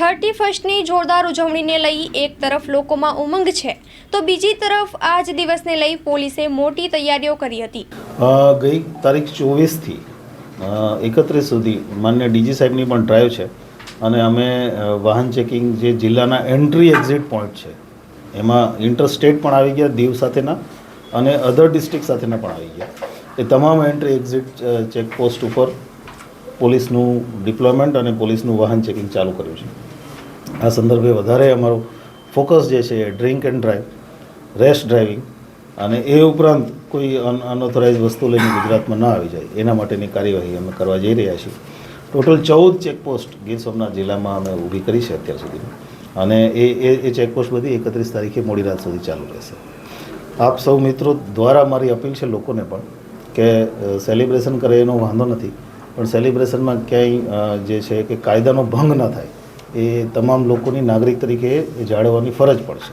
31ની જોરદાર ઉજવણીને લઈ એક તરફ લોકોમાં ઉમંગ છે તો બીજી તરફ આ જ દિવસને લઈ પોલીસે મોટી તૈયારીઓ કરી હતી। ગઈ તારીખ 24થી 31 સુધી માન્ય ડીજી સાહેબની પણ ડ્રાઈવ છે અને અમે વાહન ચેકિંગ જે જિલ્લાના એન્ટ્રી એક્ઝિટ પોઈન્ટ છે એમાં ઇન્ટરસ્ટેટ પણ આવી ગયા, દીવ સાથેના અને અધર ડિસ્ટ્રિક્ટ સાથેના પણ આવી ગયા। એ તમામ એન્ટ્રી એક્ઝિટ ચેકપોસ્ટ ઉપર પોલીસનું ડિપ્લોયમેન્ટ અને પોલીસનું વાહન ચેકિંગ ચાલુ કર્યું છે। આ સંદર્ભે વધારે અમારું ફોકસ જે છે એ drink and drive, rash driving અને એ ઉપરાંત કોઈ અનઓથોરાઇઝ વસ્તુ લઈને ગુજરાતમાં ન આવી જાય એના માટેની કાર્યવાહી અમે કરવા જઈ રહ્યા છીએ। ટોટલ 14 ચેકપોસ્ટ ગીર સોમનાથ જિલ્લામાં અમે ઊભી કરી છે અત્યાર સુધીમાં અને એ ચેકપોસ્ટ બધી 31 તારીખે મોડી રાત સુધી ચાલુ રહેશે। આપ સૌ મિત્રો દ્વારા મારી અપીલ છે લોકોને પણ કે સેલિબ્રેશન કરે એનો વાંધો નથી, પણ સેલિબ્રેશનમાં ક્યાંય જે છે કે કાયદાનો ભંગ ન થાય એ તમામ લોકોની નાગરિક તરીકે જાળવવાની ફરજ પડશે।